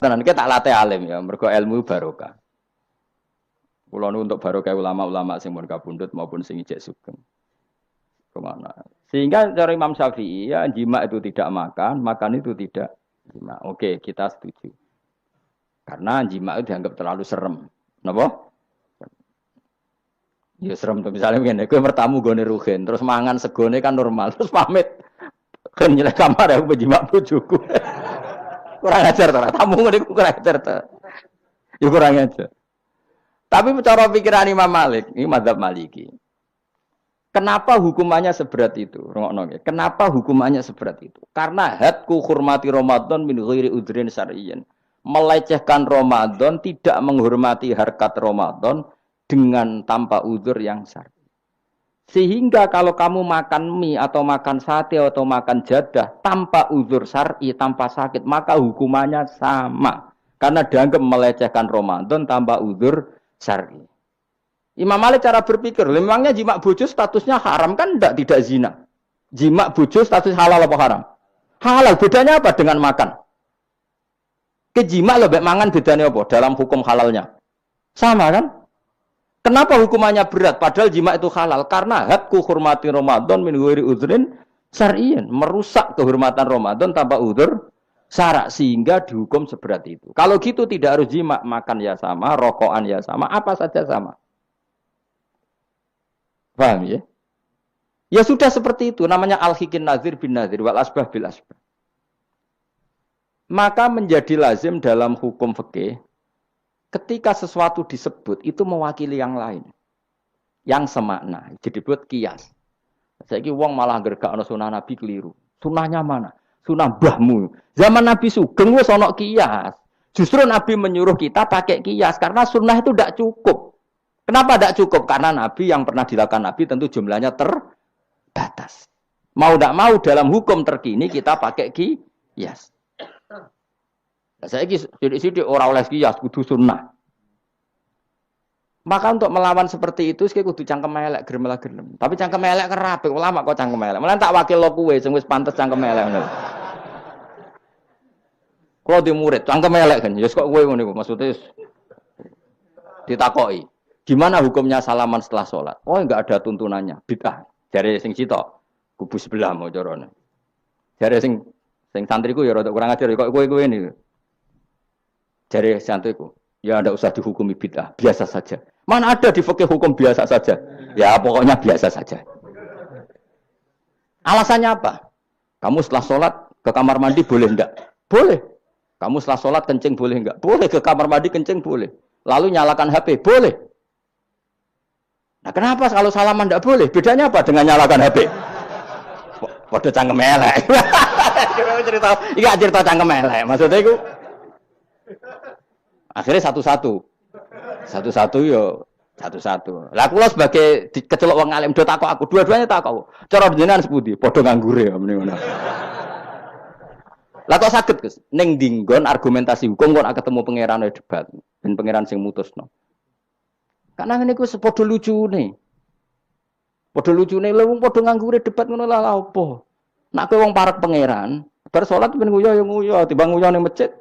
tenan iki tak latih alim ya, mergo ilmu barokah. Kula nu untuk barokah ulama-ulama sing mun kapundhut maupun sing ijek sugeng. Kemana? Sehingga cara Imam Syafi'i ya jima itu tidak makan, makan itu tidak jima. Oke, kita setuju. Karena jima itu dianggap terlalu serem. Napa? Ya serem tuh misalnya begini, gue bertamu gue rugen, terus mangan segone kan normal, terus pamit. Kan nyelek kamar aku berjima bojoku. Kurang ajar tuh, tamu gue kurang ajar tuh. Ya kurang ajar. Tapi cara pikiran Imam Malik, ini mazhab Maliki. Kenapa hukumannya seberat itu? Kenapa hukumannya seberat itu? Karena hadku hormati Ramadan min ghairi udhrin syar'iyyin. Melecehkan Ramadan, tidak menghormati harkat Ramadan dengan tanpa udzur yang syar'i. Sehingga kalau kamu makan mie atau makan sate atau makan jadah tanpa udzur syar'i, tanpa sakit, maka hukumannya sama. Karena dianggap melecehkan Ramadan tanpa udzur syar'i. Imam Malik cara berpikir, memangnya jima bojo statusnya haram kan tidak zina. Jima bojo status halal apa haram? Halal, bedanya apa dengan makan? Kejima lebih mangan bedanya apa dalam hukum halalnya? Sama kan? Kenapa hukumannya berat padahal jima itu halal? Karena hadku hormati Ramadan min ghairi udhrin syar'iyyin, merusak kehormatan Ramadan tanpa udzur syara' sehingga dihukum seberat itu. Kalau gitu tidak harus jima, makan ya sama, rokokan ya sama, apa saja sama. Paham ya? Ya sudah seperti itu. Namanya al-hikin nazir bin nazir wal asbah bil asbah. Maka menjadi lazim dalam hukum fikih ketika sesuatu disebut itu mewakili yang lain. Yang semakna. Jadi buat kias. Saiki wong malah gergakno sunah Nabi keliru. Sunahnya mana? Sunah mbahmu. Zaman Nabi Sugeng wis ana kias. Justru Nabi menyuruh kita pakai kias karena sunnah itu tidak cukup. Kenapa tidak cukup? Karena Nabi yang pernah dilakukan Nabi tentu jumlahnya terbatas. Mau tidak mau dalam hukum terkini kita pakai kias. Nah, saya sidik orang oleh kias kudu sunnah. Maka untuk melawan seperti itu, saya kudu cangkem elek gerem. Tapi cangkem elek kerapi, ulama kok cangkem elek. Malah tak wakil lo kue, sing wis pantes cangkem elek. Kalau di murid cangkem elek kan, ya kok kue ngono maksudnya ditakoki. Gimana hukumnya salaman setelah sholat? Oh, enggak ada tuntunannya. Bid'ah. Dari sing cito, kubu sebelah mau corone. Dari sing santriku ya rada kurang ajar kok kowe ini. Dari santriku, ya enggak usah dihukumi bid'ah, biasa saja. Mana ada di fikih hukum biasa saja? Ya pokoknya biasa saja. Alasannya apa? Kamu setelah sholat ke kamar mandi boleh enggak? Boleh. Kamu setelah sholat kencing boleh enggak? Boleh. Ke kamar mandi kencing boleh. Lalu nyalakan HP boleh. Nah kenapa kalau salaman tidak boleh? Bedanya apa dengan nyalakan HP? Waduh cangkem elek. Iya cerita cangkem elek. Maksudnya itu akhirnya satu-satu yo satu-satu. Lah kula sebagai kecelok wong alim do takok aku, dua-duanya takok. Cara jenengan sepundi? Padha nganggure ya mrene ngono. Lah kok saged Gus? Ning dinggon argumentasi hukum kok ketemu pangeran debat, ben pangeran sing mutusno. Karena ini ku sepodo lucune. Podo lucune lha wong padha nganggure debat ngono lah apa. Nak kowe wong parek pangeran, bar salat ben nguyo ya nguyo, timbang nguyo ning masjid.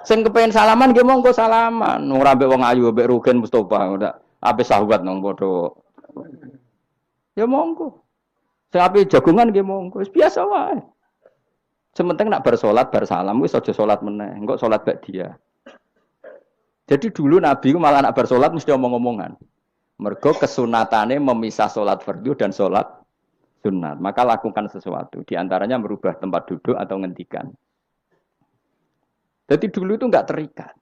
Sing kepengin salaman nggih monggo salaman. Ora mbek wong ayu mbek Rugen Mustofa ndak ape sahabat nang padha. Ya monggo. Sing ape jagongan nggih monggo, wis biasa wae. Sementing nak bar salat bar salam wis aja salat meneh, engko salat bak dia. Jadi dulu Nabi malah anak bersolat mesti omong-omongan. Mergo kesunatane memisah solat fardu dan solat sunat. Maka lakukan sesuatu. Di antaranya merubah tempat duduk atau ngendikan. Jadi dulu itu enggak terikat.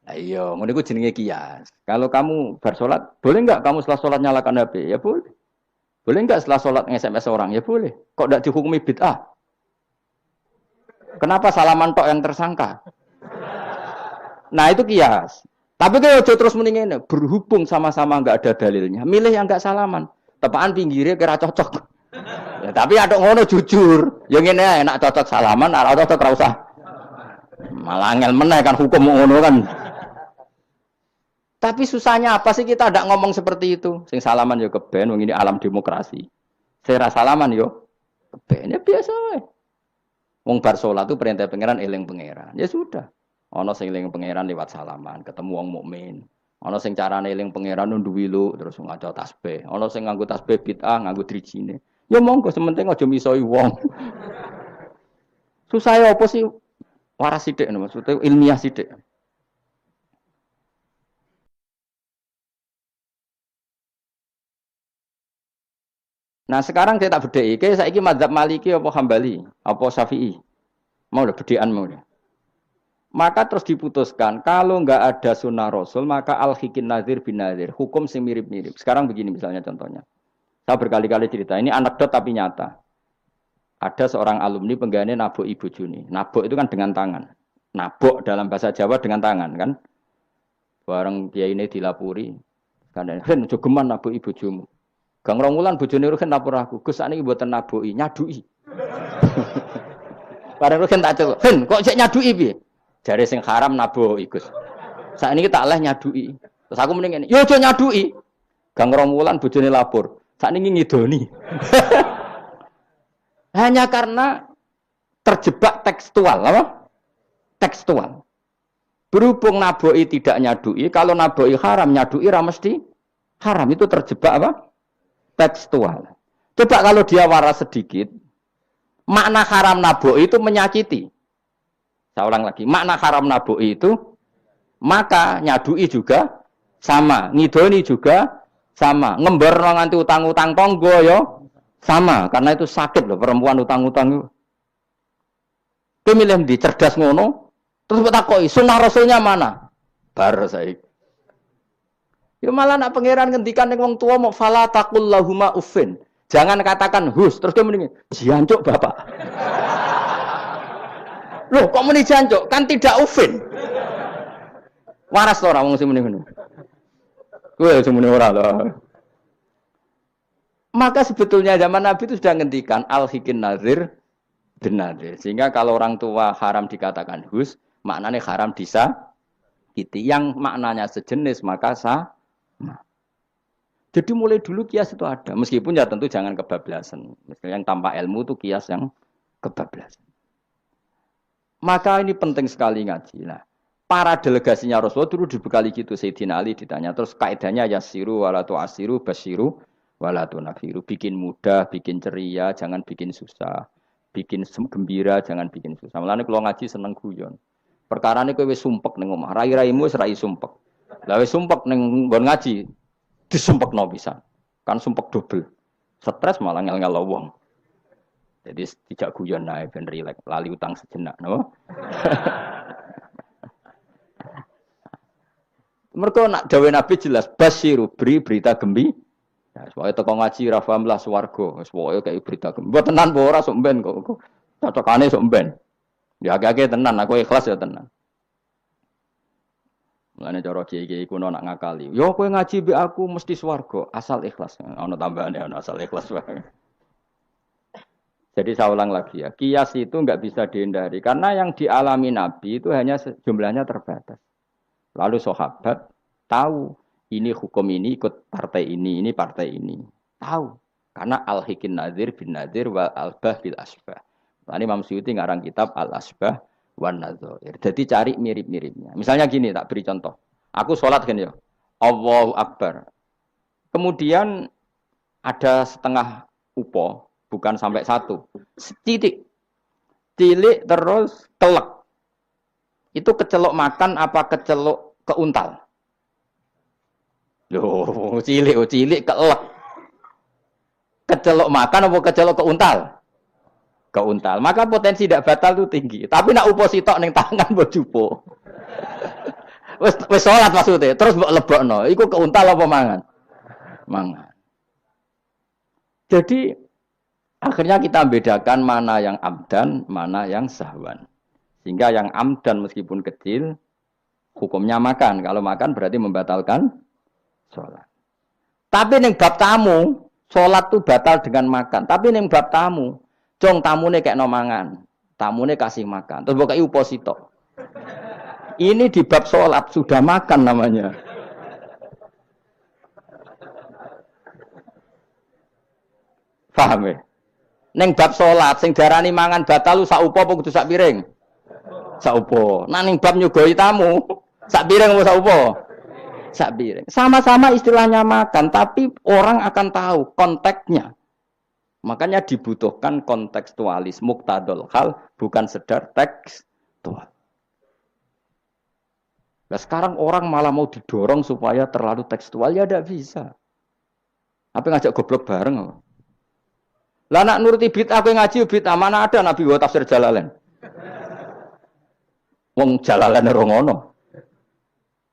Ayo, ngono iku jenenge kias. Kalau kamu bersolat, boleh enggak kamu setelah solat nyalakan HP? Ya boleh. Boleh enggak setelah solat nge-SMS orang? Ya boleh. Kok enggak dihukumi bid'ah? Kenapa salaman tok yang tersangka? Nah itu kias. Tapi kalau terus mendingin berhubung sama-sama nggak ada dalilnya, milih yang nggak salaman. Tepaan pinggirnya kira cocok. Ya, tapi ada ngono jujur. Yang ini enak cocok salaman, ala cocok rausah. Malah angel meneh kan hukum ngono kan. Tapi susahnya apa sih kita tidak ngomong seperti itu? Sing salaman yo keben, wong ini alam demokrasi. Saya salaman yo keben ya biasa. Wong bar salat itu perintah pangeran eling pangeran. Ya sudah. Ana sing eling pangeran lewat salaman, ketemu wong mukmin. Ana sing carane eling pangeran nduwilu terus ngaca tasbih. Ana sing nganggo tasbih bid'ah, nganggo drijine. Ya monggo sementing aja misoi wong. Susah ya apa sih? Waras sithik maksudnya ilmiah sithik. Nah sekarang saya tak bedai, kayak saya ini mazhab Maliki apa Hambali, apa Syafi'i, mau udah bedean mau udah. Maka terus diputuskan kalau nggak ada sunnah Rasul maka al hikin nazir bin nazir, hukum sing mirip-mirip. Sekarang begini misalnya contohnya, saya berkali-kali cerita, ini anekdot tapi nyata. Ada seorang alumni penggaweane nabok ibu Juni, nabok itu kan dengan tangan, nabok dalam bahasa Jawa dengan tangan kan. Bareng kiai ini dilapuri, kan, Hen jogeman nabok ibu Jumu. Gang Romulan bojone Ruhin lapor aku, Gus sakniki mboten nabuki, nyaduki. Bareng Ruhin tak celuk, "Hen, kok cek nyaduki piye?" Jare sing haram nabuki, Gus. Sakniki tak leh nyaduki. Terus aku mending ngene, "Yo aja nyaduki." Gang Romulan bojone lapor, sakniki ngidoni. Hanya karena terjebak tekstual, apa? Tekstual. Berhubung nabuki tidak nyaduki, kalau nabuki haram nyaduki ra mesti haram, itu terjebak apa? Tekstual. Coba kalau dia waras sedikit, makna haram naboi itu menyakiti. Saya ulang lagi, makna haram naboi itu, maka nyadui juga sama, ngidoni juga sama, ngember nganti utang-utang tonggo yo sama, karena itu sakit loh perempuan utang-utang. Pemilih di cerdas ngono, terus bertakoi, sunnah rasulnya mana? Bar saya. Ya malah nak pangeran ngendikan ning wong tua mau fala taqul lahuma uffin. Jangan katakan hus, terus dia mendingin jancuk Bapak. Loh, kok muni jancuk? Kan tidak uffin. Waras to ora wong sing muni ngono. Kowe sing muni ora to. Maka sebetulnya zaman Nabi itu sudah ngendikan al-hikin nazir bin nazir. Sehingga kalau orang tua haram dikatakan hus, maknanya haram disakiti. Yang maknanya sejenis maka sah. Nah, jadi mulai dulu kias itu ada, meskipun ya tentu jangan kebablasan. Misalnya yang tanpa ilmu itu kias yang kebablasan. Maka ini penting sekali ngaji. Nah, para delegasinya Rasulullah dulu dibekali gitu. Sayyidina Ali ditanya, terus kaidahnya yasiru walatu asiru basiru walatu nafiru. Bikin mudah, bikin ceria, jangan bikin susah. Bikin gembira, jangan bikin susah. Mulane kalau ngaji seneng guyon. Perkara ini kowe wis sumpek ning omah, rai-raimu wis rai sumpek. Lah wis sumpek ning nggon ngaji, disumpekno pisan. Kan sumpek double. Stres malah ngel-ngel wong. Jadi tidak guyon nae ben rileks, lali utang sejenak, no? Mergo nak dawuh Nabi jelas basyiru beri berita gembira. Ya, soalnya teko ngaji ra paham lah swarga, wis pokoke kayak berita gembira. Mbok tenan apa ora sok mben kok. Cocokane sok mben. Ya agak-agak tenan, aku ikhlas ya tenan. Mulane cara kiai-kiai kuno nak ngakali. Yo kowe ngaji mbek aku mesti swarga, asal ikhlas. Ana tambahane ana asal ikhlas wae. Jadi saya ulang lagi ya, kias itu enggak bisa dihindari karena yang dialami Nabi itu hanya jumlahnya terbatas. Lalu sahabat tahu ini hukum ini ikut partai ini partai ini. Tahu. Karena al-hikin nazir bin nazir wal albah bil asbah. Nah, ini Imam Suyuti ngarang kitab al-asbah wan nadzair. Jadi cari mirip-miripnya. Misalnya gini, tak beri contoh. Aku sholat kan ya. Allahu Akbar. Kemudian ada setengah upo, bukan sampai satu. Titik. Cilik terus telek. Itu kecelok makan apa kecelok keuntal? Loh, cilik kelek. Kecelok makan apa kecelok keuntal? Keuntal. Maka potensi tidak batal itu tinggi. Tapi nak upo sitok ning tangan mbok jupo. Wis salat maksudnya, terus mbok lebokno. Iku keuntal apa mangan? Mangan. Jadi akhirnya kita bedakan mana yang amdan, mana yang sahwan. Sehingga yang amdan meskipun kecil hukumnya makan. Kalau makan berarti membatalkan sholat. Tapi ning bab tamu, sholat tuh batal dengan makan. Tapi ning bab tamu, jong tamune kayak no mangan, tamune kasih makan. Terus bukai uposito. Ini di bab sholat sudah makan namanya. Paham ya? Neng bab salat sing darani mangan batal sak upo apa kudu sak piring? Sak upo. Nah ning bab nyugoi tamu, sak piring apa sak upo? Sak piring. Sama-sama istilahnya makan, tapi orang akan tahu konteksnya. Makanya dibutuhkan kontekstualis muktadul hal, bukan sekedar tekstual. Nah sekarang orang malah mau didorong supaya terlalu tekstual, ya tidak bisa. Apa ngajak goblok bareng? Lah nak nuruti bid'ah kowe ngaji bid'ah, mana ada Nabi wa tafsir Jalalain. Wong Jalalain ora ngono.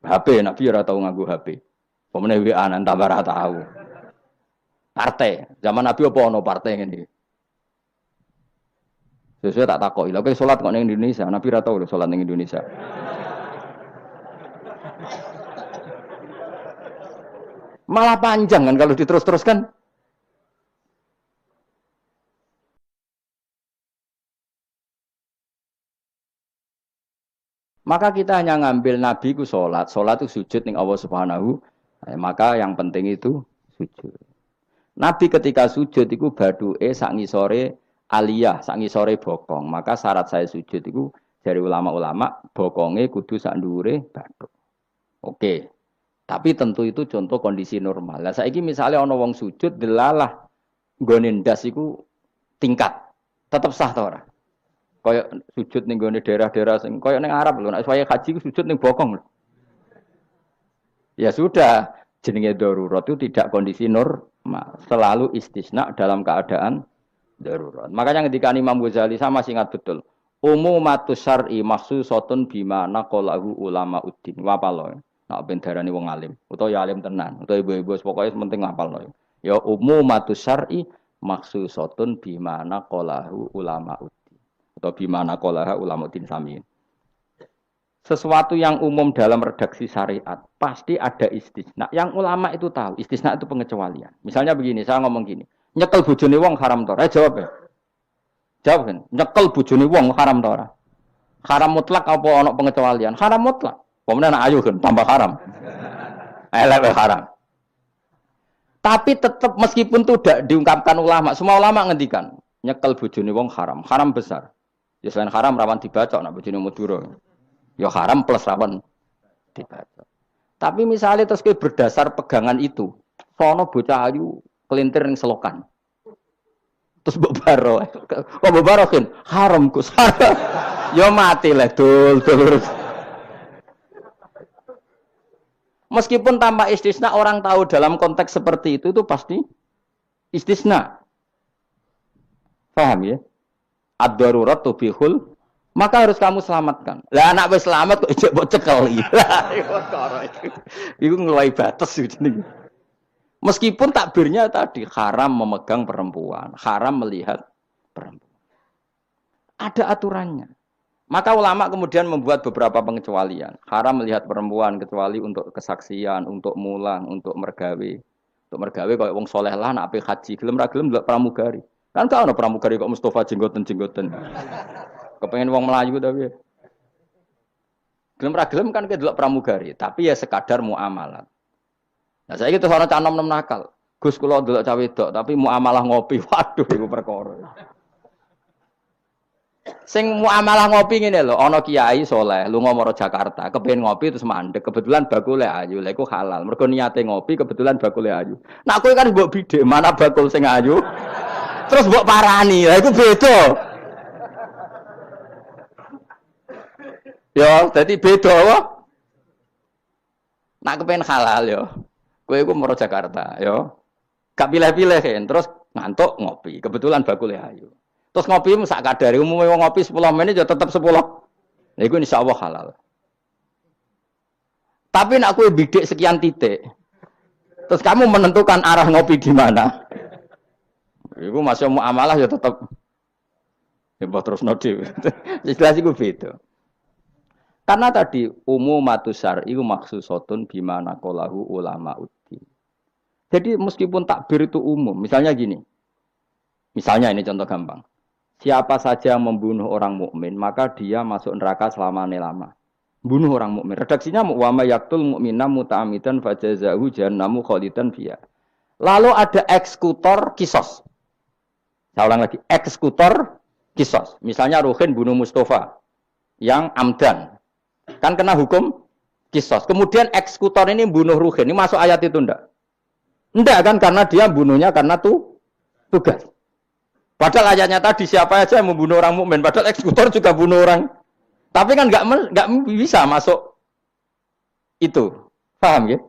HP Nabi ora tau nganggo HP. Pemene WA nang tambah ora tau. Partai, zaman Nabi apa ono partai ngene. Sesuai tak takoki. Lha kowe salat kok ning Indonesia, Nabi ora tau lho salat ning Indonesia. Malah panjang kan kalau diterus-teruskan. Maka kita hanya ngambil Nabi ku sholat itu sujud ning Allah Subhanahu. Maka yang penting itu sujud. Nabi ketika sujud itu baduke sak ngisore aliyah, sak ngisore bokong. Maka syarat saya sujud itu dari ulama-ulama bokonge kudu sak ndhuure bathuk. Oke. Tapi tentu itu contoh kondisi normal. Lah saiki misalnya ana wong sujud delalah nggone ndas iku tingkat. Tetep sah ta ora? Kaya sujud ning gone daerah-daerah sing kaya ning Arab lho, nek saya haji sujud ning bokong lho. Ya sudah, jenenge darurat itu tidak kondisi normal, selalu istisna dalam keadaan darurat. Makanya ketika Imam Ghazali sama masih ingat betul. Umumatus syar'i makhsusatun bima naqalahu ulama uddin. Wapalo. Nek ben darani wong alim, utawa ya alim tenan, utawa ibu-ibu pokoke penting ngapalno. Ya umumatus syar'i makhsusatun bima naqalahu ulama uddin. Atau bimana qolaha ulamaudin samin. Sesuatu yang umum dalam redaksi syariat pasti ada istisna. Yang ulama itu tahu, istisna itu pengecualian. Misalnya begini, saya ngomong gini, nyekel bojone wong haram ta ora? Jawab ya. Jawab kan, nyekel bojone wong haram ta ora? Haram mutlak apa ana pengecualian? Haram mutlak. Pemene anak ayu kan tambah haram. Elek haram. Tapi tetap meskipun itu tidak diungkapkan ulama, semua ulama ngendikan nyekel bojone wong haram, haram besar. Ya selain haram rawan dibaca nak bojone Madura. Ya haram plus rawan dibaca. Tapi misalnya terus berdasar pegangan itu, sono bocah ayu kelintir ning selokan. Terus mbok baro. Kok mbok baro kan haram Gus. Ya mati lah dul. Meskipun tanpa istisna orang tahu dalam konteks seperti itu pasti istisna. Paham ya? Ad-darurat tubihul, maka harus kamu selamatkan. Lah anak wis selamat kok ijek mbok cekel iki. Iku ngeluai batas jenenge. Meskipun takbirnya tadi haram memegang perempuan, haram melihat perempuan. Ada aturannya. Maka ulama kemudian membuat beberapa pengecualian. Haram melihat perempuan kecuali untuk kesaksian, untuk mulang, untuk mergawe. Untuk mergawe kaya wong saleh lah nek ape haji, gelem ra gelem ndelok pramugari. Kan gak ana pramugari kok Mustafa jenggoten-jenggoten. Kepengen wong Melayu tapi. Gelem ra gelem kan kedelok pramugari, tapi ya sekadar muamalah. Nah saiki terus ana cah nom-nom nakal. Gus kula ndelok cah wedok tapi muamalah ngopi. Waduh iku perkara. Sing muamalah ngopi ngene lho, ana kiai saleh lunga maro Jakarta, kepengin ngopi terus mandek, kebetulan bakule ayu. Lha iku halal. Mergo niate ngopi kebetulan bakule ayu. Nak kowe kan mbok bidhek, mana bakul sing ayu? Terus mbok parani, lah itu beda. Ya, dadi beda wae. Nak kepen halal ya. Kowe iku maro Jakarta, ya. Gak pilih-pilih kan, terus ngantuk ngopi. Kebetulan bakule ayu. Terus ngopi sak kadare, umume wong ngopi 10 menit ya tetep 10. Lah iku insyaallah halal. Tapi nak kowe bidik sekian titik. Terus kamu menentukan arah ngopi di mana? Iku masih muamalah ya tetap mbok terusno dhewe. Jelas iku beda. Karena tadi umumatus syar'i iku makhsusatun bima naqalahu ulama uddin. Jadi meskipun takbir itu umum, misalnya gini. Misalnya ini contoh gampang. Siapa saja yang membunuh orang mukmin, maka dia masuk neraka selama-lama. Bunuh orang mukmin. Redaksinya wa may yaqtul mu'mina muta'ammidan fajazahu jahannamu khalidan fiha. Lalu ada eksekutor kisos. Saya ulang lagi, eksekutor kisos. Misalnya Ruhin bunuh Mustafa yang amdan. Kan kena hukum kisos. Kemudian eksekutor ini bunuh Ruhin. Ini masuk ayat itu enggak? Enggak kan, karena dia bunuhnya karena tugas. Padahal ayatnya tadi siapa aja yang membunuh orang mukmin. Padahal eksekutor juga bunuh orang. Tapi kan enggak bisa masuk itu. Paham ya?